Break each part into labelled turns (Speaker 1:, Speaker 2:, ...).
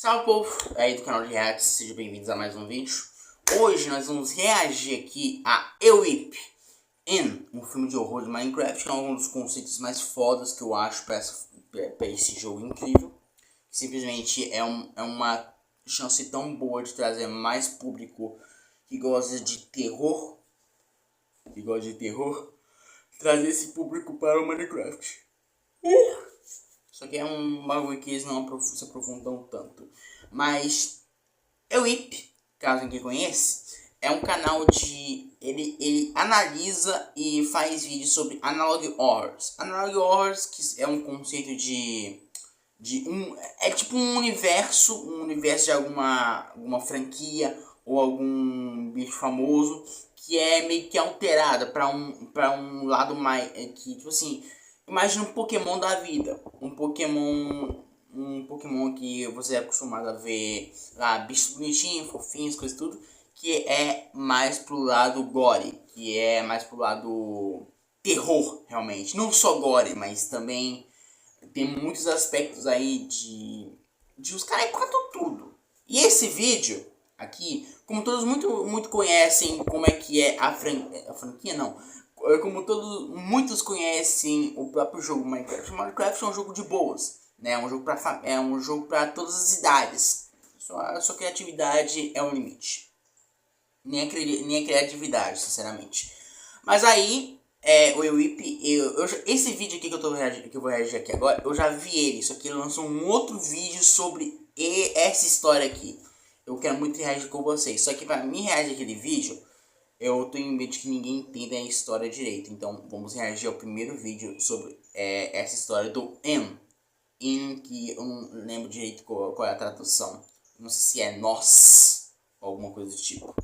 Speaker 1: Salve povo aí do canal de Reacts, sejam bem-vindos a mais um vídeo. Hoje nós vamos reagir aqui a Ewip in, um filme de horror de Minecraft, que é um dos conceitos mais fodas que eu acho pra esse jogo incrível. Simplesmente é uma chance tão boa de trazer mais público que gosta de terror, trazer esse público para o Minecraft. Só que é um bagulho que eles não se aprofundam tanto. Mas Ewip, caso ninguém conheça, é um canal de... Ele analisa e faz vídeos sobre Analog Horrors. Analog Horrors, que é um conceito é tipo um universo de alguma franquia ou algum bicho famoso que é meio que alterada para um lado mais... que, tipo assim... Imagina um Pokémon da vida, um Pokémon que você é acostumado a ver lá, bichos bonitinhos, fofinhos, coisas tudo, que é mais pro lado gore, que é mais pro lado terror, realmente. Não só gore, mas também tem muitos aspectos aí de os caras contam tudo. E esse vídeo aqui, como todos muito conhecem como é que é a franquia, não... Como muitos conhecem o próprio jogo Minecraft. Minecraft é um jogo de boas, né? É um jogo para todas as idades. Sua criatividade é o limite. Nem a criatividade, sinceramente. Mas aí, o Ewip, esse vídeo aqui que eu vou reagir aqui agora, eu já vi ele. Só que ele lançou um outro vídeo sobre essa história aqui. Eu quero muito reagir com vocês. Só que para mim reagir aquele vídeo, eu tenho medo de que ninguém entenda a história direito. Então vamos reagir ao primeiro vídeo sobre essa história do que eu não lembro direito qual é a tradução. Não sei se é nós ou alguma coisa do tipo.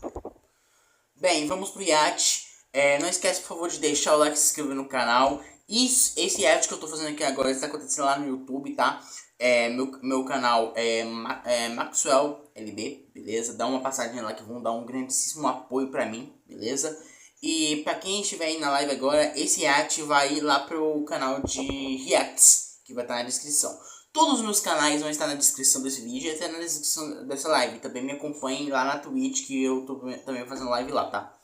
Speaker 1: Bem, vamos pro react. Não esquece, por favor, de deixar o like e se inscrever no canal. Esse react que eu tô fazendo aqui agora está acontecendo lá no YouTube, tá? Meu canal é Maxwell LB, beleza? Dá uma passadinha lá que vão dar um grandíssimo apoio pra mim, beleza? E pra quem estiver aí na live agora, esse react vai ir lá pro canal de Reacts, que vai estar na descrição. Todos os meus canais vão estar na descrição desse vídeo e até na descrição dessa live. Também me acompanhem lá na Twitch, que eu tô também fazendo live lá, tá?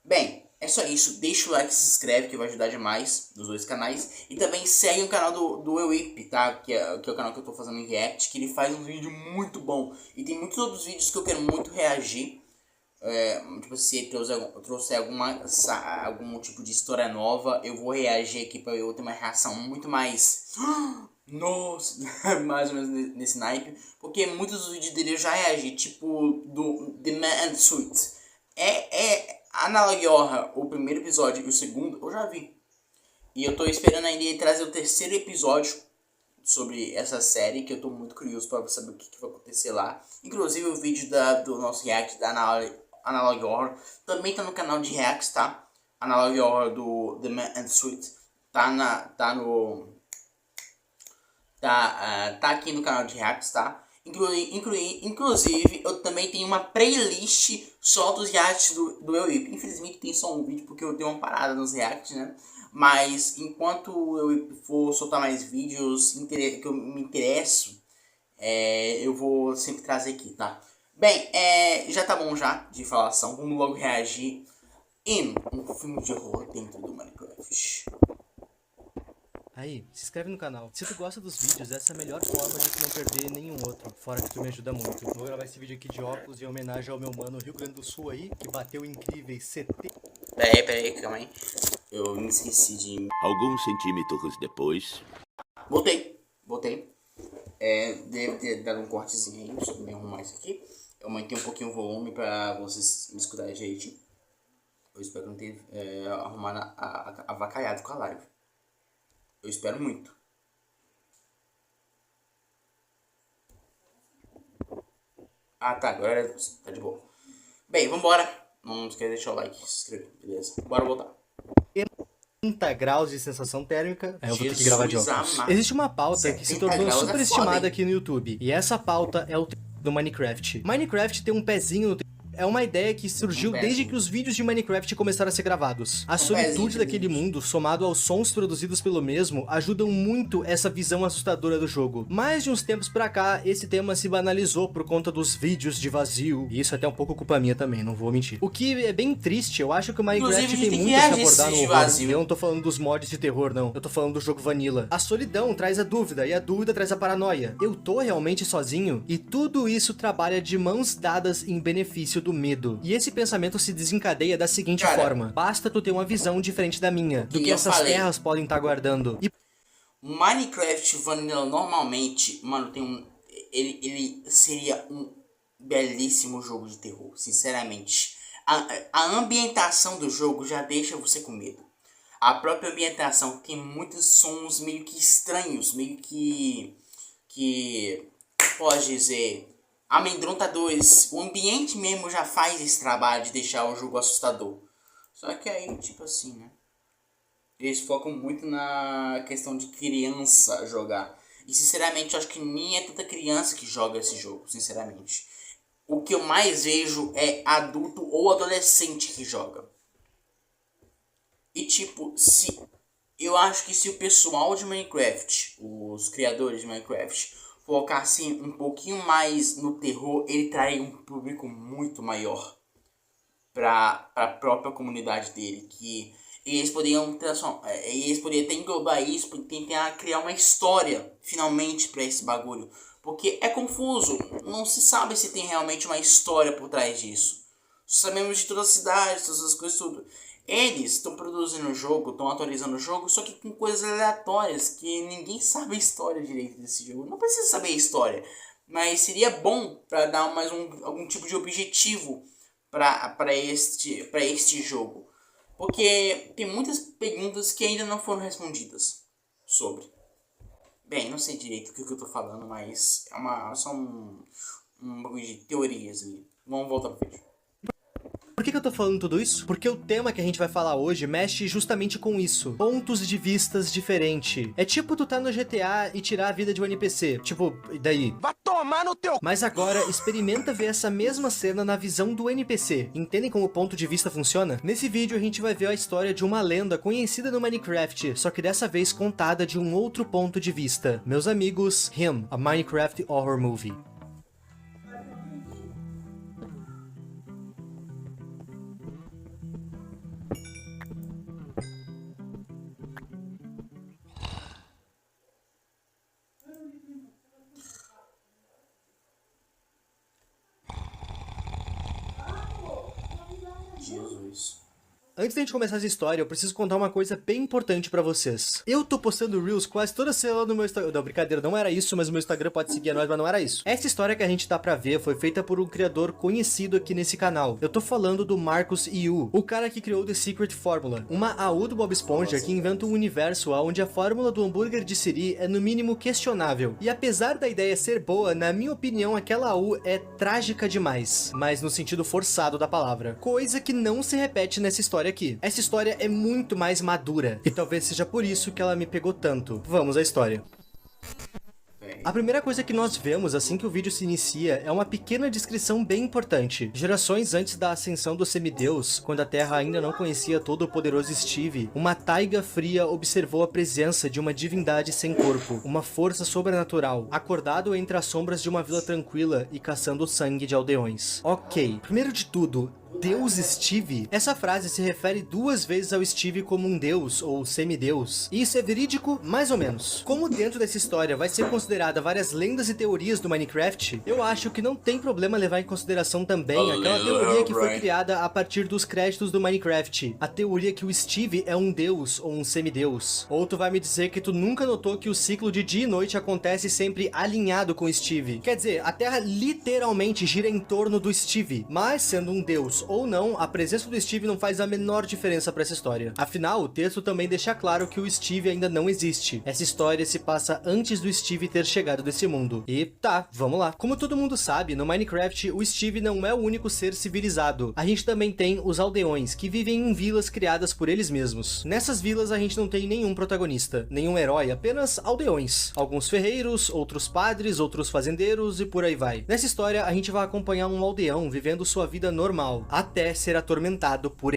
Speaker 1: Bem, é só isso. Deixa o like e se inscreve, que vai ajudar demais dos dois canais. E também segue o canal do Ewip, tá? Que é o canal que eu tô fazendo em React, que ele faz um vídeo muito bom. E tem muitos outros vídeos que eu quero muito reagir. Tipo, se ele trouxer algum tipo de história nova, eu vou reagir aqui pra eu ter uma reação muito mais... Nossa, mais ou menos nesse naipe. Porque muitos dos vídeos dele eu já reagi, tipo do The Man and Suit. Analog Horror, o primeiro episódio e o segundo, eu já vi. E eu tô esperando ainda ele trazer o terceiro episódio sobre essa série, que eu tô muito curioso para saber o que vai acontecer lá. Inclusive o vídeo do nosso react da Analog Horror também tá no canal de reacts, tá? Analog Horror do The Man and Suit tá aqui no canal de reacts, tá? Inclusive, eu também tenho uma playlist só dos reacts do Ewip. Infelizmente tem só um vídeo porque eu dei uma parada nos reacts, né? Mas enquanto eu for soltar mais vídeos que eu me interesso, eu vou sempre trazer aqui, tá? Bem, já tá bom já de falação. Vamos logo reagir em um filme de horror dentro do Minecraft.
Speaker 2: Aí, se inscreve no canal. Se tu gosta dos vídeos, essa é a melhor forma de tu não perder nenhum outro. Fora que tu me ajuda muito. Vou gravar esse vídeo aqui de óculos em homenagem ao meu mano Rio Grande do Sul aí, que bateu incríveis 70...
Speaker 1: Peraí, calma aí. Eu me esqueci de...
Speaker 3: Alguns centímetros depois...
Speaker 1: Voltei. Deve ter dado um cortezinho aí, só me arrumar isso aqui. Eu aumentei um pouquinho o volume pra vocês me escutarem direitinho. Eu espero que não tenha arrumado avacalhado com a live. Eu espero muito. Ah, tá. Agora tá de boa. Bem, vambora. Não esquece de deixar o like e se inscrever, beleza? Bora voltar.
Speaker 2: 30 graus de sensação térmica. Eu vou ter que gravar de óculos.
Speaker 1: amado.
Speaker 2: Existe uma pauta que se tornou super estimada
Speaker 1: foda,
Speaker 2: aqui no YouTube. E essa pauta é o do Minecraft. Minecraft tem um pezinho no é uma ideia que surgiu desde que os vídeos de Minecraft começaram a ser gravados. A solitude daquele mundo, somado aos sons produzidos pelo mesmo, ajudam muito essa visão assustadora do jogo. Mas de uns tempos pra cá, esse tema se banalizou por conta dos vídeos de vazio, e isso é até um pouco culpa minha também, não vou mentir. O que é bem triste, eu acho que o Minecraft tem muito a se abordar no horror. Eu não tô falando dos mods de terror, não. Eu tô falando do jogo vanilla. A solidão traz a dúvida, e a dúvida traz a paranoia. Eu tô realmente sozinho? E tudo isso trabalha de mãos dadas em benefício do medo. E esse pensamento se desencadeia da seguinte forma: basta tu ter uma visão diferente da minha, do que essas terras podem estar guardando. E
Speaker 1: Minecraft Vanilla normalmente, mano, ele seria um belíssimo jogo de terror, sinceramente. A ambientação do jogo já deixa você com medo. A própria ambientação tem muitos sons meio que estranhos, meio que pode dizer, amedrontadores. O ambiente mesmo já faz esse trabalho de deixar o jogo assustador. Só que aí, tipo assim, né? Eles focam muito na questão de criança jogar. E sinceramente, eu acho que nem é tanta criança que joga esse jogo, sinceramente. O que eu mais vejo é adulto ou adolescente que joga. E tipo, eu acho que se o pessoal de Minecraft, os criadores de Minecraft, focassem um pouquinho mais no terror, ele traria um público muito maior para a própria comunidade dele, que eles poderiam até englobar isso, tentar criar uma história finalmente para esse bagulho, porque é confuso, não se sabe se tem realmente uma história por trás disso. Sabemos de todas as cidades, todas as coisas, tudo. Eles estão produzindo o jogo, estão atualizando o jogo, só que com coisas aleatórias, que ninguém sabe a história direito desse jogo. Não precisa saber a história, mas seria bom para dar mais algum tipo de objetivo para este jogo. Porque tem muitas perguntas que ainda não foram respondidas sobre. Bem, não sei direito o que eu tô falando, mas é só um bagulho de teorias ali. Vamos voltar pro vídeo.
Speaker 2: por que eu tô falando tudo isso? Porque o tema que a gente vai falar hoje mexe justamente com isso. Pontos de vistas diferentes. É tipo tu tá no GTA e tirar a vida de um NPC. Tipo, e daí?
Speaker 4: Vai tomar no teu...
Speaker 2: Mas agora, experimenta ver essa mesma cena na visão do NPC. Entendem como o ponto de vista funciona? Nesse vídeo a gente vai ver a história de uma lenda conhecida no Minecraft, só que dessa vez contada de um outro ponto de vista. Meus amigos, Him, a Minecraft Horror Movie.
Speaker 1: Jesus.
Speaker 2: Antes da gente começar essa história, eu preciso contar uma coisa bem importante pra vocês. Eu tô postando Reels quase toda semana no meu Instagram. Não, brincadeira, não era isso, mas o meu Instagram pode seguir a nós, mas não era isso. Essa história que a gente tá pra ver foi feita por um criador conhecido aqui nesse canal. Eu tô falando do Marcus Yu, o cara que criou The Secret Formula, uma AU do Bob Esponja que inventa um universo onde a fórmula do hambúrguer de Siri é no mínimo questionável. E apesar da ideia ser boa, na minha opinião, aquela AU é trágica demais, mas no sentido forçado da palavra. Coisa que não se repete nessa história aqui. Essa história é muito mais madura, e talvez seja por isso que ela me pegou tanto. Vamos à história. A primeira coisa que nós vemos assim que o vídeo se inicia é uma pequena descrição bem importante. Gerações antes da ascensão do semideus, quando a Terra ainda não conhecia todo o poderoso Steve, uma taiga fria observou a presença de uma divindade sem corpo, uma força sobrenatural, acordado entre as sombras de uma vila tranquila e caçando o sangue de aldeões. Ok, primeiro de tudo, Deus Steve? Essa frase se refere 2 vezes ao Steve como um deus ou semideus. E isso é verídico? Mais ou menos. Como dentro dessa história vai ser considerada várias lendas e teorias do Minecraft, eu acho que não tem problema levar em consideração também aquela teoria que foi criada a partir dos créditos do Minecraft. A teoria que o Steve é um deus ou um semideus. Ou tu vai me dizer que tu nunca notou que o ciclo de dia e noite acontece sempre alinhado com o Steve. Quer dizer, a Terra literalmente gira em torno do Steve. Mas sendo um deus ou não, a presença do Steve não faz a menor diferença pra essa história. Afinal, o texto também deixa claro que o Steve ainda não existe. Essa história se passa antes do Steve ter chegado desse mundo. E tá, vamos lá. Como todo mundo sabe, no Minecraft, o Steve não é o único ser civilizado. A gente também tem os aldeões, que vivem em vilas criadas por eles mesmos. Nessas vilas a gente não tem nenhum protagonista, nenhum herói, apenas aldeões. Alguns ferreiros, outros padres, outros fazendeiros e por aí vai. Nessa história a gente vai acompanhar um aldeão vivendo sua vida normal, até ser atormentado por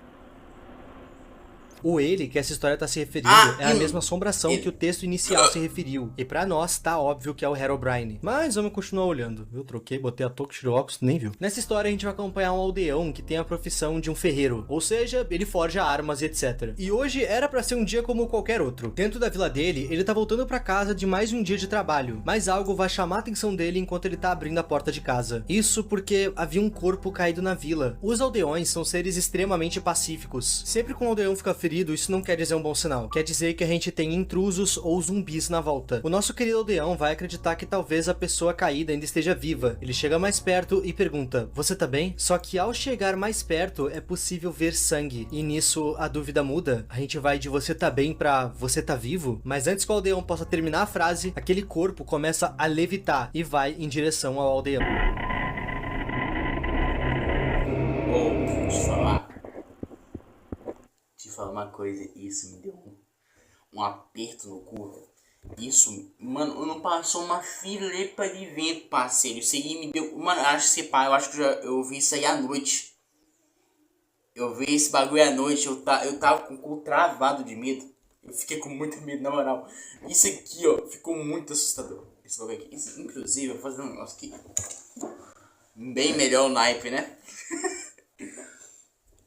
Speaker 2: o ele que essa história tá se referindo é a mesma assombração que o texto inicial se referiu. E pra nós tá óbvio que é o Herobrine. Mas vamos continuar olhando. Eu troquei, botei a touca, tirei o óculos, nem viu. Nessa história a gente vai acompanhar um aldeão que tem a profissão de um ferreiro. Ou seja, ele forja armas e etc. E hoje era pra ser um dia como qualquer outro. Dentro da vila dele, ele tá voltando pra casa de mais um dia de trabalho. Mas algo vai chamar a atenção dele enquanto ele tá abrindo a porta de casa. Isso porque havia um corpo caído na vila. Os aldeões são seres extremamente pacíficos. Sempre que um aldeão fica ferido, isso não quer dizer um bom sinal. Quer dizer que a gente tem intrusos ou zumbis na volta. O nosso querido aldeão vai acreditar que talvez a pessoa caída ainda esteja viva. Ele chega mais perto e pergunta, você tá bem? Só que ao chegar mais perto, é possível ver sangue. E nisso, a dúvida muda. A gente vai de você tá bem pra você tá vivo? Mas antes que o aldeão possa terminar a frase, aquele corpo começa a levitar e vai em direção ao aldeão.
Speaker 1: Deixa eu falar. Te falar uma coisa, isso me deu um aperto no cu. Isso, mano, eu não passou uma fileira de vento, parceiro. Isso aí me deu. Mano, eu acho que eu vi isso aí à noite. Eu vi esse bagulho à noite. Eu tava com o cu travado de medo. Eu fiquei com muito medo, na moral. Isso aqui, ó, ficou muito assustador. Esse bagulho aqui. Isso, inclusive, eu vou fazer um negócio aqui. Bem melhor o naipe, né?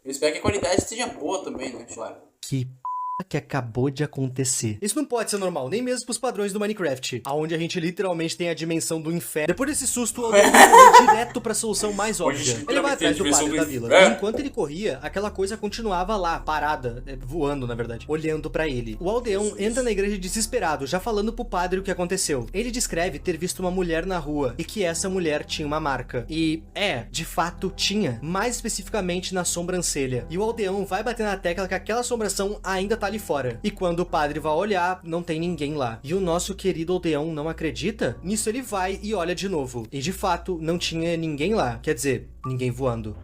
Speaker 1: Eu espero que a qualidade esteja boa também, né, claro.
Speaker 2: Que acabou de acontecer. Isso não pode ser normal, nem mesmo pros padrões do Minecraft, aonde a gente literalmente tem a dimensão do inferno. Depois desse susto, o aldeão corre direto pra solução mais óbvia. Ele vai atrás do padre da vila. E enquanto ele corria, aquela coisa continuava lá, parada, voando na verdade, olhando pra ele. O aldeão entra na igreja desesperado, já falando pro padre o que aconteceu. Ele descreve ter visto uma mulher na rua e que essa mulher tinha uma marca. E, de fato tinha, mais especificamente na sobrancelha. E o aldeão vai bater na tecla que aquela assombração ainda tá ali fora. E quando o padre vai olhar, não tem ninguém lá. E o nosso querido aldeão não acredita? Nisso ele vai e olha de novo. E de fato, não tinha ninguém lá. Quer dizer, ninguém voando.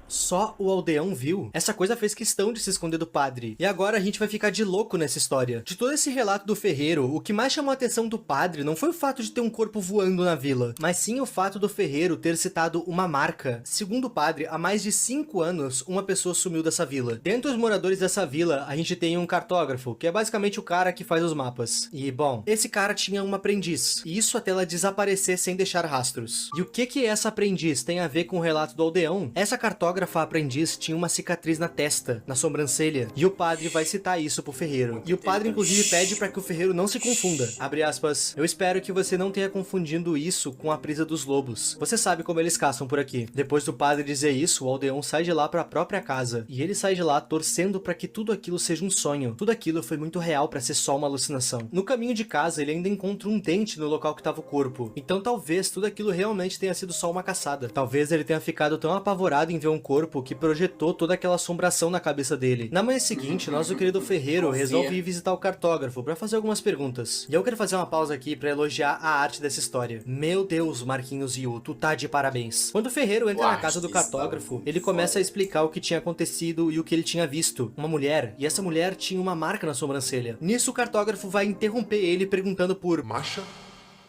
Speaker 2: Só o aldeão viu. Essa coisa fez questão de se esconder do padre. E agora a gente vai ficar de louco nessa história. De todo esse relato do ferreiro, o que mais chamou a atenção do padre não foi o fato de ter um corpo voando na vila, mas sim o fato do ferreiro ter citado uma marca. Segundo o padre, há mais de 5 anos, uma pessoa sumiu dessa vila. Dentre os moradores dessa vila, a gente tem um cartógrafo, que é basicamente o cara que faz os mapas. E, bom, esse cara tinha uma aprendiz. E isso até ela desaparecer sem deixar rastros. E o que essa aprendiz tem a ver com o relato do aldeão? Essa cartógrafa aprendiz tinha uma cicatriz na testa, na sobrancelha, e o padre vai citar isso pro ferreiro. E o padre inclusive pede para que o ferreiro não se confunda. Abre aspas, eu espero que você não tenha confundido isso com a presa dos lobos. Você sabe como eles caçam por aqui. Depois do padre dizer isso, o aldeão sai de lá para a própria casa, e ele sai de lá torcendo para que tudo aquilo seja um sonho. Tudo aquilo foi muito real para ser só uma alucinação. No caminho de casa, ele ainda encontra um dente no local que estava o corpo. Então talvez tudo aquilo realmente tenha sido só uma caçada. Talvez ele tenha ficado tão apavorado em ver um corpo que projetou toda aquela assombração na cabeça dele. Na manhã seguinte, nosso querido ferreiro resolve ir visitar o cartógrafo para fazer algumas perguntas. E eu quero fazer uma pausa aqui para elogiar a arte dessa história. Meu Deus, Marquinhos Yu, tu tá de parabéns. Quando o ferreiro entra na casa do cartógrafo, ele começa a explicar o que tinha acontecido e o que ele tinha visto. Uma mulher, e essa mulher tinha uma marca na sobrancelha. Nisso o cartógrafo vai interromper ele perguntando por Masha?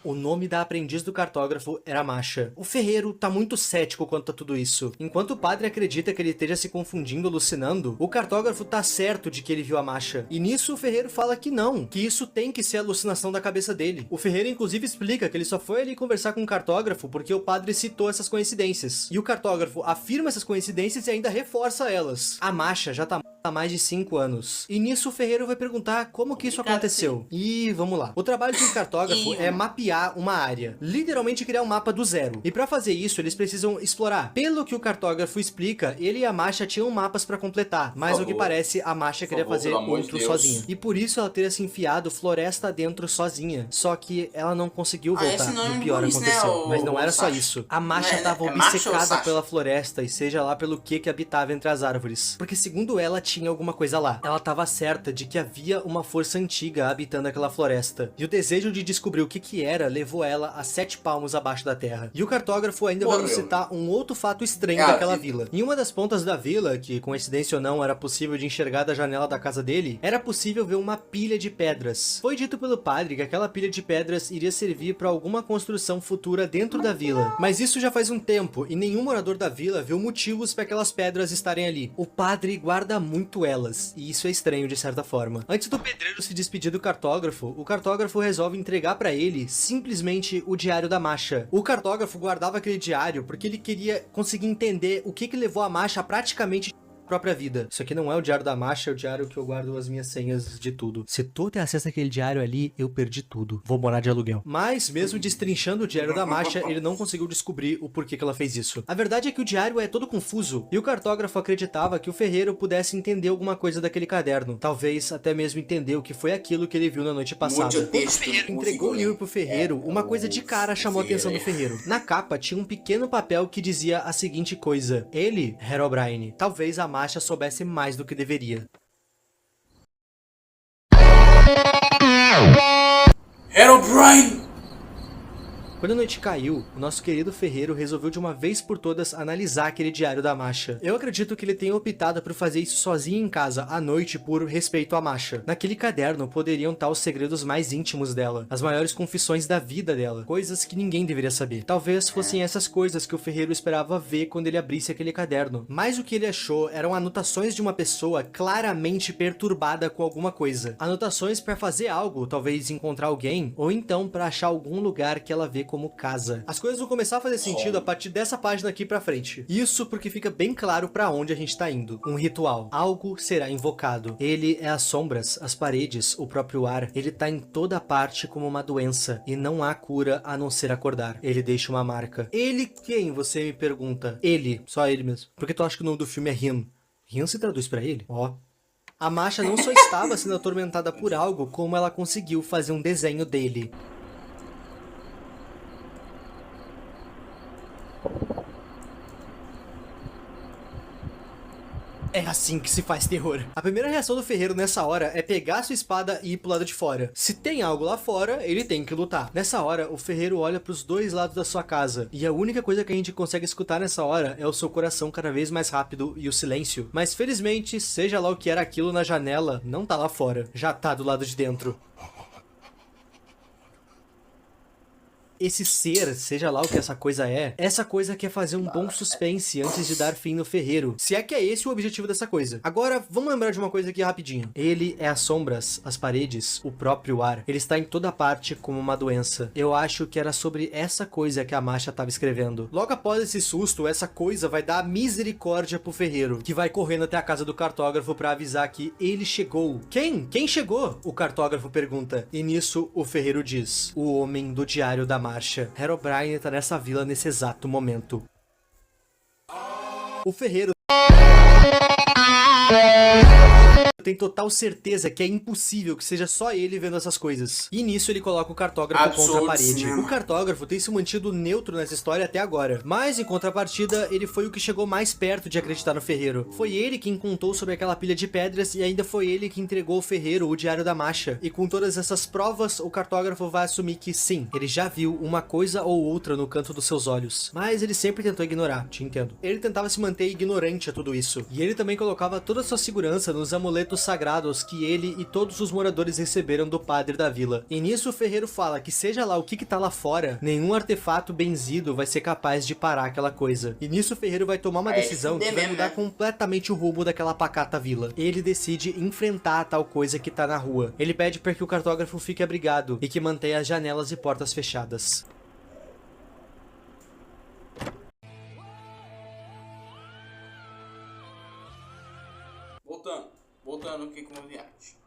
Speaker 2: O nome da aprendiz do cartógrafo era Masha. O ferreiro tá muito cético quanto a tudo isso. Enquanto o padre acredita que ele esteja se confundindo, alucinando, o cartógrafo tá certo de que ele viu a Masha. E nisso o ferreiro fala que não, que isso tem que ser alucinação da cabeça dele. O ferreiro inclusive explica que ele só foi ali conversar com o cartógrafo porque o padre citou essas coincidências. E o cartógrafo afirma essas coincidências e ainda reforça elas. A Masha já tá há mais de 5 anos. E nisso o ferreiro vai perguntar como que isso aconteceu. E vamos lá. O trabalho de um cartógrafo é mapear uma área. Literalmente criar um mapa do zero. E para fazer isso, eles precisam explorar. Pelo que o cartógrafo explica, ele e a Masha tinham mapas para completar. Mas ao que parece, a Masha queria fazer outro sozinha. E por isso ela teria se enfiado floresta dentro sozinha. Só que ela não conseguiu voltar. E o pior aconteceu. Mas não era só isso. A Masha estava obcecada pela floresta e seja lá pelo que habitava entre as árvores. Porque segundo ela, tinha alguma coisa lá. Ela estava certa de que havia uma força antiga habitando aquela floresta. E o desejo de descobrir o que era levou ela a 7 palmos abaixo da terra. E o cartógrafo ainda vai nos citar um outro fato estranho daquela vila. Em uma das pontas da vila, que coincidência ou não era possível de enxergar da janela da casa dele, era possível ver uma pilha de pedras. Foi dito pelo padre que aquela pilha de pedras iria servir para alguma construção futura dentro da vila. Mas isso já faz um tempo e nenhum morador da vila viu motivos para aquelas pedras estarem ali. O padre guarda muito elas, e isso é estranho de certa forma. Antes do pedreiro se despedir do cartógrafo, o cartógrafo resolve entregar para ele simplesmente o diário da Masha. O cartógrafo guardava aquele diário porque ele queria conseguir entender o que levou a Masha a praticamente própria vida. Isso aqui não é o diário da Masha, é o diário que eu guardo as minhas senhas de tudo. Se tu tem acesso àquele diário ali, eu perdi tudo. Vou morar de aluguel. Mas, mesmo destrinchando o diário da Masha, ele não conseguiu descobrir o porquê que ela fez isso. A verdade é que o diário é todo confuso, e o cartógrafo acreditava que o ferreiro pudesse entender alguma coisa daquele caderno. Talvez até mesmo entender o que foi aquilo que ele viu na noite passada. Quando o ferreiro entregou o livro pro ferreiro, uma coisa de cara chamou a atenção do ferreiro. Na capa tinha um pequeno papel que dizia a seguinte coisa: ele, Herobrine, talvez a Masha soubesse mais do que deveria.
Speaker 1: Herobrine!
Speaker 2: Quando a noite caiu, o nosso querido ferreiro resolveu de uma vez por todas analisar aquele diário da Masha. Eu acredito que ele tenha optado por fazer isso sozinho em casa, à noite, por respeito à Masha. Naquele caderno poderiam estar os segredos mais íntimos dela, as maiores confissões da vida dela, coisas que ninguém deveria saber. Talvez fossem essas coisas que o ferreiro esperava ver quando ele abrisse aquele caderno. Mas o que ele achou eram anotações de uma pessoa claramente perturbada com alguma coisa. Anotações para fazer algo, talvez encontrar alguém, ou então para achar algum lugar que ela vê como casa. As coisas vão começar a fazer sentido a partir dessa página aqui pra frente. Isso porque fica bem claro pra onde a gente tá indo. Um ritual. Algo será invocado. Ele é as sombras, as paredes, o próprio ar. Ele tá em toda parte como uma doença. E não há cura a não ser acordar. Ele deixa uma marca. Ele quem, você me pergunta? Ele. Só ele mesmo. Porque tu acha que o nome do filme é Rin? Rin se traduz pra ele? Ó. A Masha não só estava sendo atormentada por algo, como ela conseguiu fazer um desenho dele. É assim que se faz terror. A primeira reação do ferreiro nessa hora é pegar sua espada e ir pro lado de fora. Se tem algo lá fora, ele tem que lutar. Nessa hora, o ferreiro olha pros dois lados da sua casa. E a única coisa que a gente consegue escutar nessa hora é o seu coração cada vez mais rápido e o silêncio. Mas felizmente, seja lá o que era aquilo na janela, não tá lá fora. Já tá do lado de dentro. Esse ser, seja lá o que essa coisa quer fazer um bom suspense antes de dar fim no ferreiro. Se é que é esse o objetivo dessa coisa. Agora, vamos lembrar de uma coisa aqui rapidinho. Ele é as sombras, as paredes, o próprio ar. Ele está em toda parte como uma doença. Eu acho que era sobre essa coisa que a Masha estava escrevendo. Logo após esse susto, essa coisa vai dar misericórdia pro ferreiro, que vai correndo até a casa do cartógrafo para avisar que ele chegou. Quem? Quem chegou? O cartógrafo pergunta. E nisso, o ferreiro diz: o homem do diário da Masha. Herobrine tá nessa vila nesse exato momento. O ferreiro tem total certeza que é impossível que seja só ele vendo essas coisas. E nisso ele coloca o cartógrafo contra a parede. O cartógrafo tem se mantido neutro nessa história até agora. Mas em contrapartida, ele foi o que chegou mais perto de acreditar no ferreiro. Foi ele quem contou sobre aquela pilha de pedras e ainda foi ele que entregou ao ferreiro o diário da Masha. E com todas essas provas, o cartógrafo vai assumir que sim, ele já viu uma coisa ou outra no canto dos seus olhos. Mas ele sempre tentou ignorar, te entendo. Ele tentava se manter ignorante a tudo isso. E ele também colocava toda a sua segurança nos amuletos sagrados que ele e todos os moradores receberam do padre da vila. E nisso o ferreiro fala que seja lá o que tá lá fora, nenhum artefato benzido vai ser capaz de parar aquela coisa. E nisso o ferreiro vai tomar uma decisão que vai mudar completamente o rumo daquela pacata vila. Ele decide enfrentar a tal coisa que tá na rua. Ele pede para que o cartógrafo fique abrigado e que mantenha as janelas e portas fechadas.
Speaker 1: Voltando. aqui com uma viagem.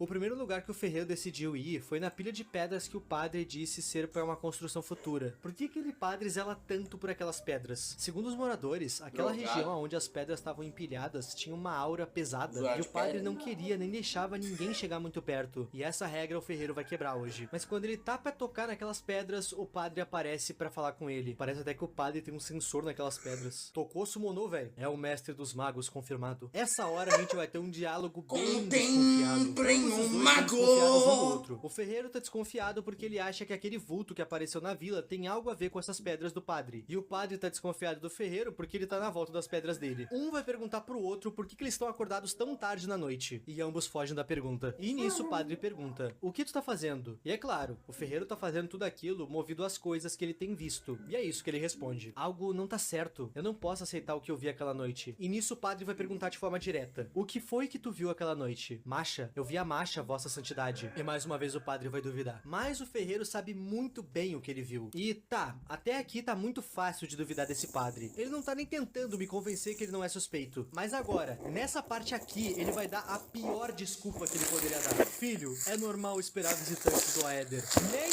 Speaker 2: O primeiro lugar que o ferreiro decidiu ir foi na pilha de pedras que o padre disse ser para uma construção futura. Por que aquele padre zela tanto por aquelas pedras? Segundo os moradores, aquela região onde as pedras estavam empilhadas tinha uma aura pesada e o padre não queria nem deixava ninguém chegar muito perto. E essa regra o ferreiro vai quebrar hoje. Mas quando ele tá pra tocar naquelas pedras, o padre aparece pra falar com ele. Parece até que o padre tem um sensor naquelas pedras. Tocou, summonou, velho. É o mestre dos magos confirmado. Essa hora a gente vai ter um diálogo bem desconfiado. Um mago! Outro. O ferreiro tá desconfiado porque ele acha que aquele vulto que apareceu na vila tem algo a ver com essas pedras do padre. E o padre tá desconfiado do ferreiro porque ele tá na volta das pedras dele. Um vai perguntar pro outro por que eles estão acordados tão tarde na noite. E ambos fogem da pergunta. E nisso o padre pergunta: o que tu tá fazendo? E é claro, o ferreiro tá fazendo tudo aquilo movido às coisas que ele tem visto. E é isso que ele responde: algo não tá certo. Eu não posso aceitar o que eu vi aquela noite. E nisso o padre vai perguntar de forma direta: o que foi que tu viu aquela noite? Masha, eu vi a Masha, vossa santidade. E mais uma vez o padre vai duvidar. Mas o ferreiro sabe muito bem o que ele viu. E tá, até aqui tá muito fácil de duvidar desse padre. Ele não tá nem tentando me convencer que ele não é suspeito. Mas agora, nessa parte aqui, ele vai dar a pior desculpa que ele poderia dar. Filho, é normal esperar visitantes do Aether. Nem...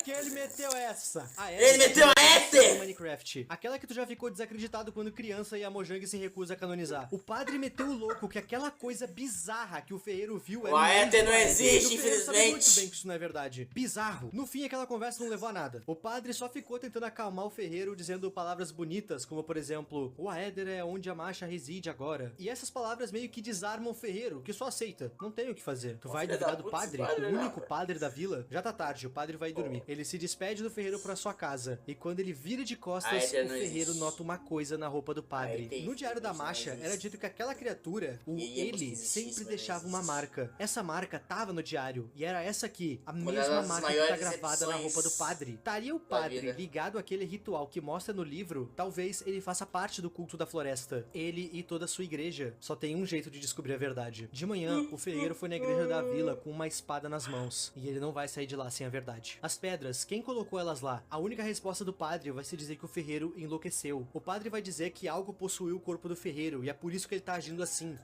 Speaker 2: que ele meteu essa.
Speaker 1: Ele meteu a Aether!
Speaker 2: Minecraft. Aquela que tu já ficou desacreditado quando criança e a Mojang se recusa a canonizar. O padre meteu o louco que aquela coisa bizarra que o ferreiro viu era...
Speaker 1: O Aether não existe,
Speaker 2: infelizmente. Sabe muito
Speaker 1: infelizmente.
Speaker 2: bem que isso não é verdade. Bizarro. No fim, aquela conversa não levou a nada. O padre só ficou tentando acalmar o ferreiro, dizendo palavras bonitas, como por exemplo, o Aether é onde a Masha reside agora. E essas palavras meio que desarmam o ferreiro, que só aceita. Não tem o que fazer. Tu vai duvidar do padre? O único padre da vila? Já tá tarde, o padre vai dormir. Ele se despede do ferreiro pra sua casa. E quando ele vira de costas, o ferreiro nota uma coisa na roupa do padre. No diário da Masha, era dito que aquela criatura, o ele, sempre deixava uma marca. Essa marca tava no diário. E era essa aqui, a mesma marca que tá gravada na roupa do padre. Estaria o padre ligado àquele ritual que mostra no livro? Talvez ele faça parte do culto da floresta. Ele e toda a sua igreja. Só tem um jeito de descobrir a verdade. De manhã, o ferreiro foi na igreja da vila com uma espada nas mãos. E ele não vai sair de lá sem a verdade. As pedras, quem colocou elas lá? A única resposta do padre vai ser dizer que o ferreiro enlouqueceu. O padre vai dizer que algo possuiu o corpo do ferreiro e é por isso que ele tá agindo assim.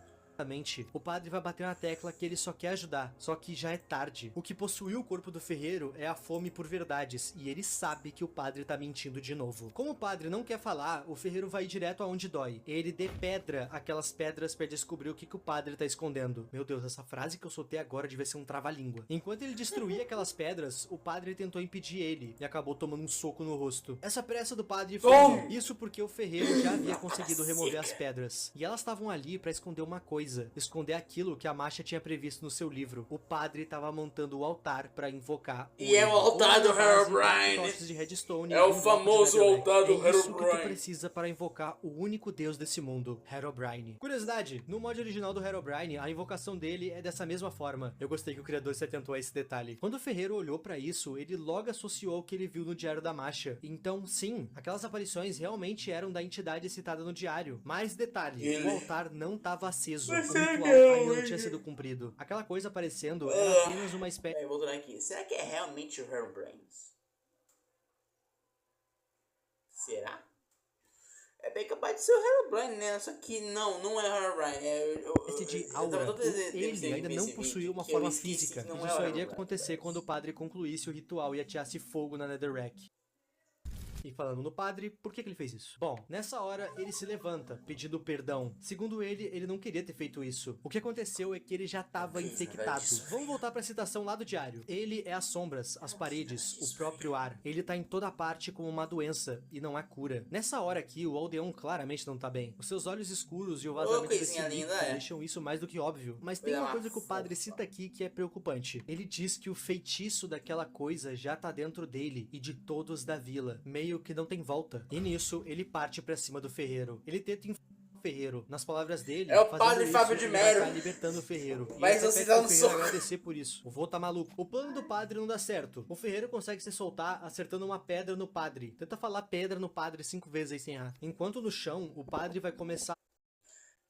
Speaker 2: O padre vai bater na tecla que ele só quer ajudar, só que já é tarde. O que possuiu o corpo do ferreiro é a fome por verdades, e ele sabe que o padre tá mentindo de novo. Como o padre não quer falar, o ferreiro vai direto aonde dói. Ele depedra aquelas pedras pra descobrir o que o padre tá escondendo. Meu Deus, essa frase que eu soltei agora devia ser um trava-língua. Enquanto ele destruía aquelas pedras, o padre tentou impedir ele, e acabou tomando um soco no rosto. Essa pressa do padre foi isso porque o ferreiro já havia conseguido remover as pedras. E elas estavam ali pra esconder uma coisa. Esconder aquilo que a Masha tinha previsto no seu livro. O padre estava montando o altar para invocar
Speaker 1: e é o altar do Herobrine. É o famoso altar do Herobrine.
Speaker 2: É isso que tu precisa para invocar o único deus desse mundo, Herobrine. Curiosidade, no mod original do Herobrine, a invocação dele é dessa mesma forma. Eu gostei que o criador se atentou a esse detalhe. Quando o ferreiro olhou para isso, ele logo associou o que ele viu no diário da Masha. Então, sim, aquelas aparições realmente eram da entidade citada no diário. Mais detalhe, o altar não estava aceso. O ritual ainda não tinha sido cumprido. Aquela coisa aparecendo era apenas uma espécie...
Speaker 1: Vou voltar aqui. Será que é realmente o Herobrine? Será? É bem capaz de ser o Herobrine, né? Só que não é o Herobrine.
Speaker 2: Esse de aura, ele ainda não possuía uma forma física. Isso só iria acontecer quando o padre concluísse o ritual e ateasse fogo na Netherrack. E falando no padre, por que ele fez isso? Bom, nessa hora ele se levanta, pedindo perdão. Segundo ele não queria ter feito isso. O que aconteceu é que ele já estava infectado. Vamos voltar para a citação lá do diário. Ele é as sombras, as paredes, o próprio ar. Ele tá em toda parte como uma doença e não há cura. Nessa hora aqui, o Aldeon claramente não tá bem. Os seus olhos escuros e o vazamento desse líquido deixam isso mais do que óbvio. Mas tem uma coisa que o padre cita aqui que é preocupante. Ele diz que o feitiço daquela coisa já tá dentro dele e de todos da vila. Meio que não tem volta. E nisso, ele parte pra cima do ferreiro. Ele tenta o ferreiro. Nas palavras dele,
Speaker 1: é o padre Fábio de Mero.
Speaker 2: Tá libertando o ferreiro.
Speaker 1: Mas você tá no soco.
Speaker 2: Agradecer por isso. O vô tá maluco. O plano do padre não dá certo. O ferreiro consegue se soltar acertando uma pedra no padre. Tenta falar pedra no padre 5 vezes aí sem errar. Enquanto no chão, o padre vai começar...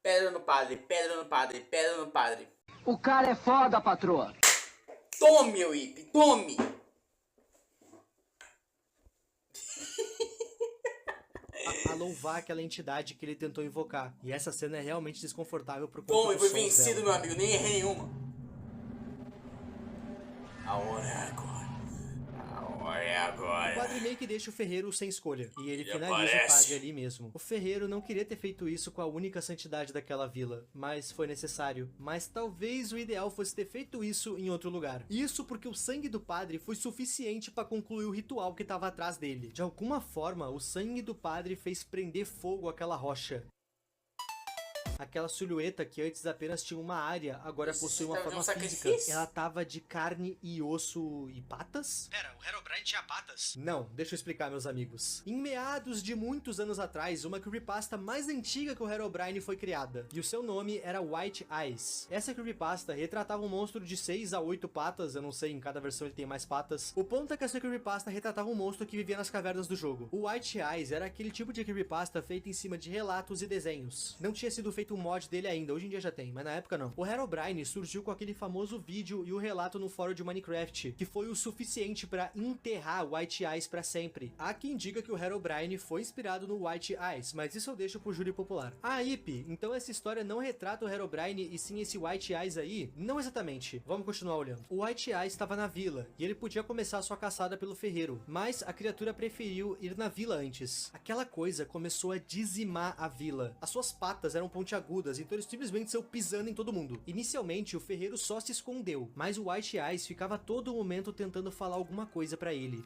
Speaker 1: Pedra no padre, pedra no padre, pedra no padre.
Speaker 4: O cara é foda, patroa.
Speaker 1: Tome, Whip, tome.
Speaker 2: A louvar aquela entidade que ele tentou invocar. E essa cena é realmente desconfortável por
Speaker 1: Bom,
Speaker 2: conta
Speaker 1: eu
Speaker 2: dos
Speaker 1: fui
Speaker 2: sons
Speaker 1: vencido,
Speaker 2: dela.
Speaker 1: meu amigo. Nem errei nenhuma. A hora é agora. A hora é
Speaker 2: O
Speaker 1: agora.
Speaker 2: padre meio que deixa o ferreiro sem escolha, e ele
Speaker 1: Ele
Speaker 2: finaliza
Speaker 1: aparece.
Speaker 2: o padre ali mesmo. O ferreiro não queria ter feito isso com a única santidade daquela vila, mas foi necessário. Mas talvez o ideal fosse ter feito isso em outro lugar. Isso porque o sangue do padre foi suficiente para concluir o ritual que estava atrás dele. De alguma forma, o sangue do padre fez prender fogo àquela rocha. Aquela silhueta que antes apenas tinha uma área, agora possui uma
Speaker 1: tava de um
Speaker 2: forma física.
Speaker 1: sacrifício?
Speaker 2: Ela tava de carne e osso e patas? Pera, o Herobrine tinha patas? Não, deixa eu explicar, meus amigos. Em meados de muitos anos atrás, uma creepypasta mais antiga que o Herobrine foi criada. E o seu nome era White Eyes. Essa creepypasta retratava um monstro de 6 a 8 patas, eu não sei, em cada versão ele tem mais patas. O ponto é que essa creepypasta retratava um monstro que vivia nas cavernas do jogo. O White Eyes era aquele tipo de creepypasta feita em cima de relatos e desenhos. Não tinha sido feito um mod dele ainda, hoje em dia já tem, mas na época não. O Herobrine surgiu com aquele famoso vídeo e o relato no fórum de Minecraft, que foi o suficiente para enterrar White Eyes para sempre. Há quem diga que o Herobrine foi inspirado no White Eyes, mas isso eu deixo pro júri popular. Ah, Ip, então essa história não retrata o Herobrine e sim esse White Eyes aí? Não exatamente. Vamos continuar olhando. O White Eyes estava na vila, e ele podia começar a sua caçada pelo ferreiro, mas a criatura preferiu ir na vila antes. Aquela coisa começou a dizimar a vila. As suas patas eram pontiagudas, então ele simplesmente saiu pisando em todo mundo. Inicialmente, o ferreiro só se escondeu, mas o White Eyes ficava a todo momento tentando falar alguma coisa pra ele.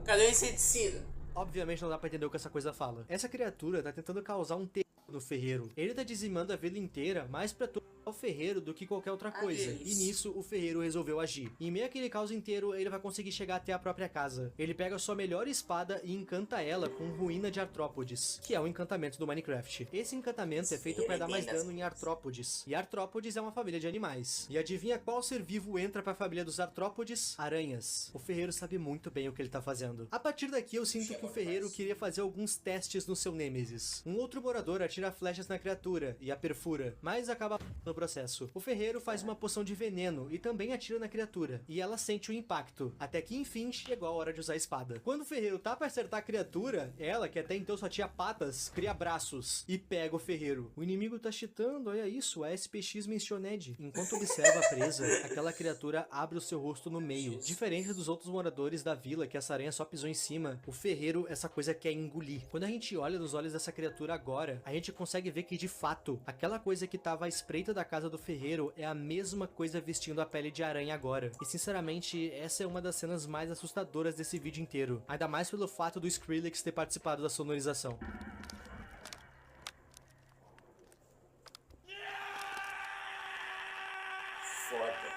Speaker 1: Cadê o inseticida?
Speaker 2: Obviamente não dá pra entender o que essa coisa fala. Essa criatura tá tentando causar um terror no ferreiro. Ele tá dizimando a vila inteira, mais pra torturar o ferreiro do que qualquer outra coisa. E nisso, o ferreiro resolveu agir. Em meio àquele caos inteiro, ele vai conseguir chegar até a própria casa. Ele pega a sua melhor espada e encanta ela com ruína de artrópodes, que é um encantamento do Minecraft. Esse encantamento é feito pra dar mais dano em artrópodes. E artrópodes é uma família de animais. E adivinha qual ser vivo entra pra família dos artrópodes? Aranhas. O ferreiro sabe muito bem o que ele tá fazendo. A partir daqui, eu sinto que o ferreiro queria fazer alguns testes no seu Nêmesis. Um outro morador atira flechas na criatura e a perfura, mas acaba no processo. O ferreiro faz uma poção de veneno e também atira na criatura, e ela sente o impacto, até que enfim chegou a hora de usar a espada. Quando o ferreiro tá pra acertar a criatura, ela, que até então só tinha patas, cria braços e pega o ferreiro. O inimigo tá cheatando, olha isso, a SPX Mentioned. Enquanto observa a presa, aquela criatura abre o seu rosto no meio. Diferente dos outros moradores da vila, que essa aranha só pisou em cima, o ferreiro, essa coisa quer engolir. Quando a gente olha nos olhos dessa criatura agora, a gente consegue ver que de fato, aquela coisa que tava à espreita da casa do ferreiro é a mesma coisa vestindo a pele de aranha agora. E sinceramente, essa é uma das cenas mais assustadoras desse vídeo inteiro. Ainda mais pelo fato do Skrillex ter participado da sonorização.
Speaker 1: Foda.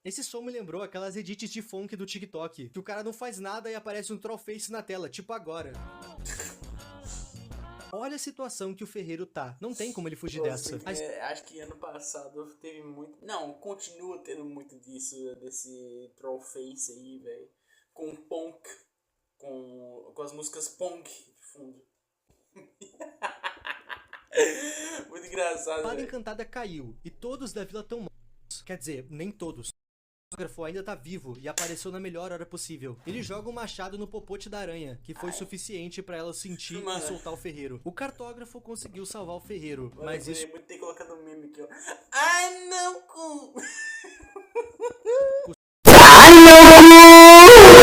Speaker 2: Esse som me lembrou aquelas edits de funk do TikTok, que o cara não faz nada e aparece um trollface na tela, tipo agora. Olha a situação que o ferreiro tá. Não tem como ele fugir dessa.
Speaker 1: Acho que ano passado teve muito... Não, continua tendo muito disso, desse trollface aí, velho. Com punk. Com as músicas punk de fundo. Muito engraçado,
Speaker 2: A espada
Speaker 1: velho.
Speaker 2: encantada caiu, e todos da vila estão mortos. Quer dizer, nem todos. O cartógrafo ainda tá vivo e apareceu na melhor hora possível. Ele joga um machado no popote da aranha, que foi suficiente pra ela sentir e soltar o ferreiro. O cartógrafo conseguiu salvar o ferreiro, mas isso...
Speaker 1: Muito ter colocado um meme aqui, ó. Ai, não, cu!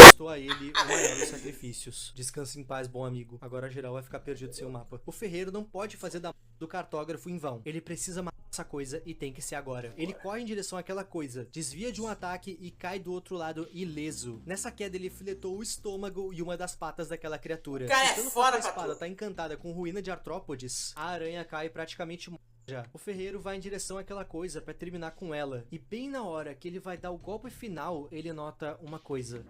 Speaker 2: custou a ele o maior dos sacrifícios. Descanse em paz, bom amigo. Agora geral vai ficar perdido sem o mapa. O ferreiro não pode fazer do cartógrafo em vão. Ele precisa matar essa coisa e tem que ser agora. Ele corre em direção àquela coisa, desvia de um ataque e cai do outro lado ileso. Nessa queda ele filetou o estômago e uma das patas daquela criatura.
Speaker 1: Cara,
Speaker 2: Quando
Speaker 1: fora,
Speaker 2: a espada tá encantada com ruína de artrópodes, a aranha cai praticamente já. O ferreiro vai em direção àquela coisa pra terminar com ela. E bem na hora que ele vai dar o golpe final, ele nota uma coisa.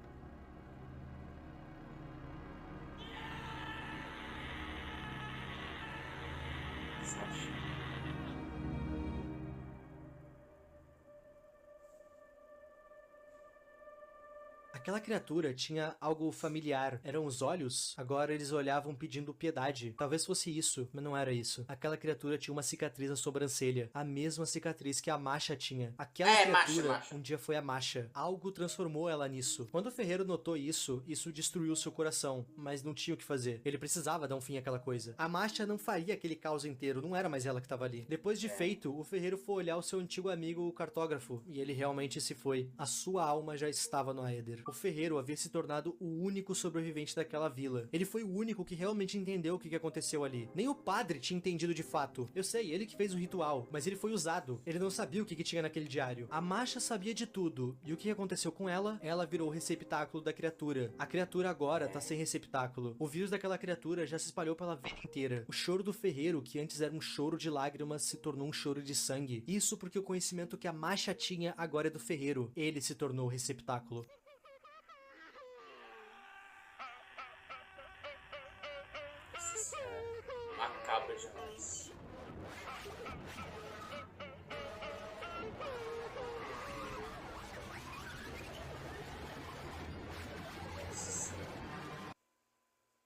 Speaker 2: Aquela criatura tinha algo familiar. Eram os olhos? Agora eles olhavam pedindo piedade. Talvez fosse isso, mas não era isso. Aquela criatura tinha uma cicatriz na sobrancelha. A mesma cicatriz que a Masha tinha. Aquela criatura
Speaker 1: Masha.
Speaker 2: um dia foi a Masha. Algo transformou ela nisso. Quando o ferreiro notou isso destruiu seu coração. Mas não tinha o que fazer. Ele precisava dar um fim àquela coisa. A Masha não faria aquele caos inteiro. Não era mais ela que estava ali. Depois de feito, o ferreiro foi olhar o seu antigo amigo, o cartógrafo. E ele realmente se foi. A sua alma já estava no Aether. O ferreiro havia se tornado o único sobrevivente daquela vila. Ele foi o único que realmente entendeu o que aconteceu ali. Nem o padre tinha entendido de fato. Eu sei, ele que fez o ritual, mas ele foi usado. Ele não sabia o que tinha naquele diário. A Masha sabia de tudo. E o que aconteceu com ela? Ela virou o receptáculo da criatura. A criatura agora tá sem receptáculo. O vírus daquela criatura já se espalhou pela vida inteira. O choro do ferreiro, que antes era um choro de lágrimas, se tornou um choro de sangue. Isso porque o conhecimento que a Masha tinha agora é do ferreiro. Ele se tornou o receptáculo.
Speaker 1: Macabra demais.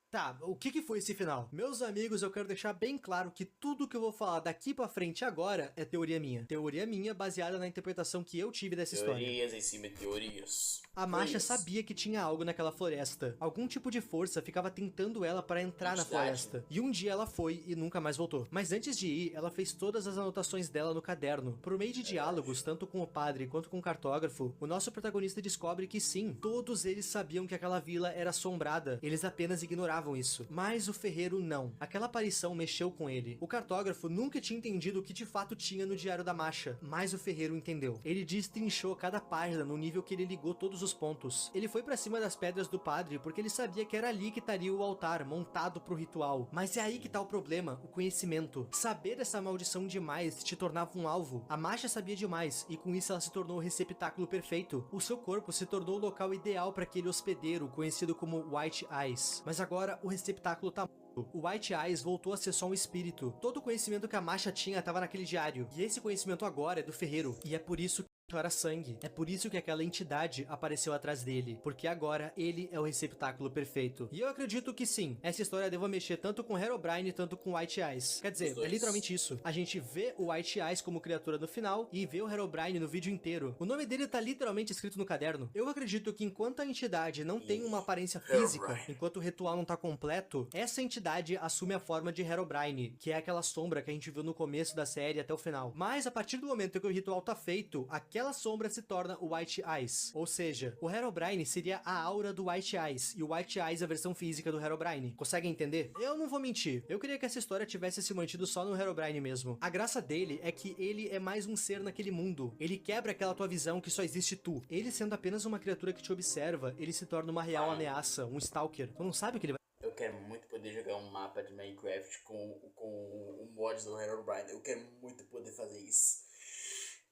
Speaker 2: Tá, o que foi esse final? Meus amigos, eu quero deixar bem claro que tudo que eu vou falar daqui pra frente agora é teoria minha. Teoria minha baseada na interpretação que eu tive dessa história.
Speaker 1: Teorias em cima de teorias.
Speaker 2: A Masha sabia que tinha algo naquela floresta. Algum tipo de força ficava tentando ela para entrar na floresta. E um dia ela foi e nunca mais voltou. Mas antes de ir, ela fez todas as anotações dela no caderno. Por meio de diálogos, tanto com o padre quanto com o cartógrafo, o nosso protagonista descobre que sim, todos eles sabiam que aquela vila era assombrada. Eles apenas ignoravam isso. Mas o ferreiro não. Aquela aparição mexeu com ele. O cartógrafo nunca tinha entendido o que de fato tinha no diário da Masha. Mas o ferreiro entendeu. Ele destrinchou cada página no nível que ele ligou todos os pontos. Ele foi pra cima das pedras do padre porque ele sabia que era ali que estaria o altar montado pro ritual. Mas é aí que tá o problema, o conhecimento. Saber dessa maldição demais te tornava um alvo. A Masha sabia demais e com isso ela se tornou o receptáculo perfeito. O seu corpo se tornou o local ideal para aquele hospedeiro conhecido como White Eyes. Mas agora o receptáculo tá morto. O White Eyes voltou a ser só um espírito. Todo o conhecimento que a Masha tinha estava naquele diário. E esse conhecimento agora é do ferreiro. E é por isso que era sangue. É por isso que aquela entidade apareceu atrás dele, porque agora ele é o receptáculo perfeito. E eu acredito que sim, essa história deva mexer tanto com Herobrine tanto com White Eyes. Quer dizer, é literalmente isso. A gente vê o White Eyes como criatura no final e vê o Herobrine no vídeo inteiro. O nome dele tá literalmente escrito no caderno. Eu acredito que enquanto a entidade não tem uma aparência física, enquanto o ritual não tá completo, essa entidade assume a forma de Herobrine, que é aquela sombra que a gente viu no começo da série até o final. Mas a partir do momento que o ritual tá feito, aquela sombra se torna o White Eyes. Ou seja, o Herobrine seria a aura do White Eyes, e o White Eyes é a versão física do Herobrine. Conseguem entender? Eu não vou mentir. Eu queria que essa história tivesse se mantido só no Herobrine mesmo. A graça dele é que ele é mais um ser naquele mundo. Ele quebra aquela tua visão que só existe tu. Ele sendo apenas uma criatura que te observa, ele se torna uma real ameaça, um stalker. Tu não sabe o que ele vai...
Speaker 1: Eu quero muito poder jogar um mapa de Minecraft com o mod do Herobrine. Eu quero muito poder fazer isso.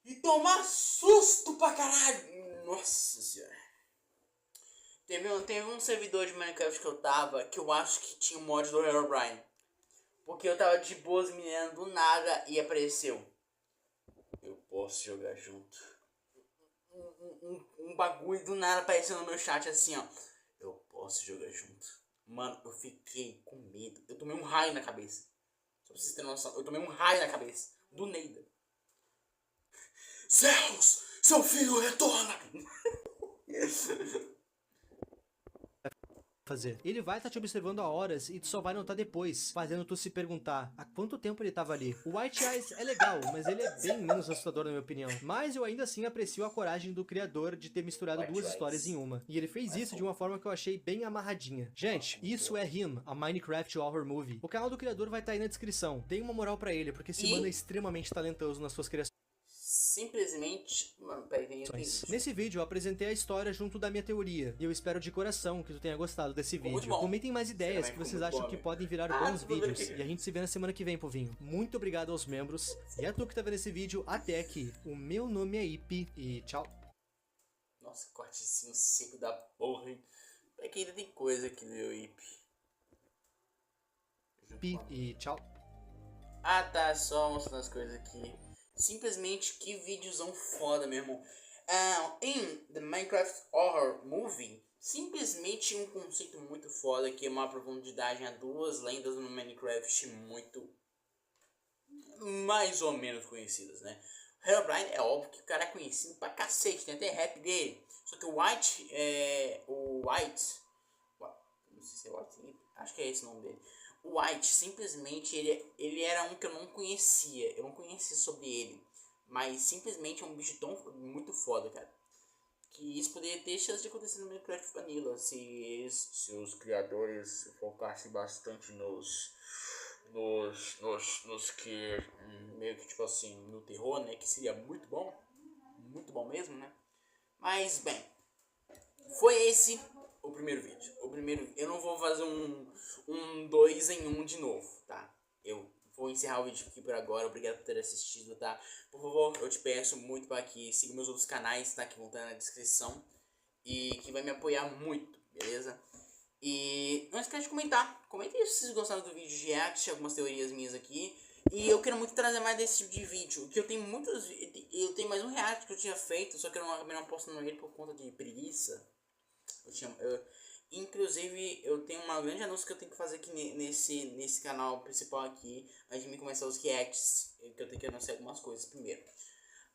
Speaker 1: E tomar susto pra caralho. Nossa senhora. Teve um servidor de Minecraft que eu tava, que eu acho que tinha o mod do Herobrine. Porque eu tava de boas minerando do nada e apareceu. Eu posso jogar junto. Um bagulho do nada apareceu no meu chat assim, ó. Eu posso jogar junto. Mano, eu fiquei com medo. Eu tomei um raio na cabeça. Só pra vocês terem noção. Eu tomei um raio na cabeça. Do Neida. Zeus! Seu filho retorna!
Speaker 2: fazer. Ele vai estar te observando há horas e tu só vai notar depois, fazendo tu se perguntar há quanto tempo ele tava ali. O White Eyes é legal, mas ele é bem menos assustador na minha opinião. Mas eu ainda assim aprecio a coragem do criador de ter misturado duas histórias em uma. E ele fez isso de uma forma que eu achei bem amarradinha. Gente, isso é Him, a Minecraft Horror Movie. O canal do criador vai estar aí na descrição. Dê uma moral pra ele, porque esse mano é extremamente talentoso nas suas criações.
Speaker 1: Simplesmente... Mano, peraí,
Speaker 2: Nesse vídeo eu apresentei a história junto da minha teoria, e eu espero de coração que tu tenha gostado desse vídeo. Comentem mais ideias que vocês acham que podem virar bons vídeos, e a gente se vê na semana que vem, povinho. Muito obrigado aos membros, e a tu que tá vendo esse vídeo até aqui. O meu nome é Ip, e tchau.
Speaker 1: Nossa, cortezinho seco da porra, hein? É que ainda tem coisa aqui no meu Ip.
Speaker 2: E tchau.
Speaker 1: Ah tá, só mostrando as coisas aqui. Simplesmente que vídeozão foda, meu irmão. Em The Minecraft Horror Movie, simplesmente um conceito muito foda que é uma profundidade a duas lendas no Minecraft muito mais ou menos conhecidas, né? O Herobrine é óbvio que o cara é conhecido pra cacete, tem até rap dele. Só que o White, não sei se é White, acho que é esse o nome dele. O White, simplesmente, ele era um que eu não conhecia. Eu não conhecia sobre ele. Mas simplesmente é um bicho tão muito foda, cara. Que isso poderia ter chance de acontecer no Minecraft Vanilla. Se os criadores focassem bastante nos que meio que tipo assim, no terror, né? Que seria muito bom mesmo, né? Mas, bem, foi esse o primeiro vídeo. Eu não vou fazer um 2 em 1 de novo, tá? Eu vou encerrar o vídeo aqui por agora. Obrigado por ter assistido, tá? Por favor, eu te peço muito para que siga meus outros canais, tá? Que vão estar na descrição. E que vai me apoiar muito, beleza? E não esquece de comentar. Comente aí se vocês gostaram do vídeo de react, algumas teorias minhas aqui. E eu quero muito trazer mais desse tipo de vídeo. Que eu tenho muitos. Eu tenho mais um react que eu tinha feito, só que eu não posto no ele por conta de preguiça. Inclusive, eu tenho uma grande anúncio que eu tenho que fazer aqui nesse canal principal aqui. Antes de me começar os reacts, que eu tenho que anunciar algumas coisas primeiro.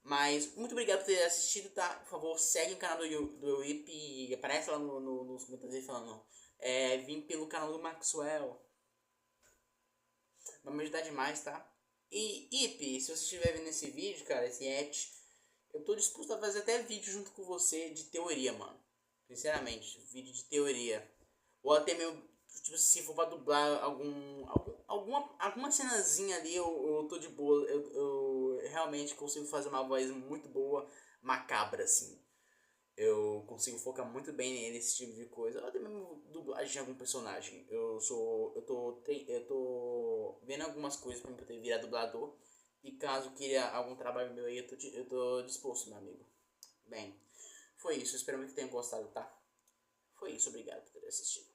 Speaker 1: Mas, muito obrigado por ter assistido, tá? Por favor, segue o canal do Ip e aparece lá nos comentários aí falando vim pelo canal do Maxwell. Vai me ajudar demais, tá? E, Ip, se você estiver vendo esse vídeo, cara, esse react, eu tô disposto a fazer até vídeo junto com você de teoria, mano. Sinceramente, vídeo de teoria. Ou até mesmo, tipo, se for pra dublar alguma cenazinha ali, eu tô de boa. Eu realmente consigo fazer uma voz muito boa, macabra, assim. Eu consigo focar muito bem nesse tipo de coisa. Ou até mesmo dublagem de algum personagem. Eu tô vendo algumas coisas pra eu poder virar dublador. E caso queira algum trabalho meu aí, eu tô disposto, meu amigo. Bem, foi isso. Espero que tenham gostado, tá? Foi isso. Obrigado por ter assistido.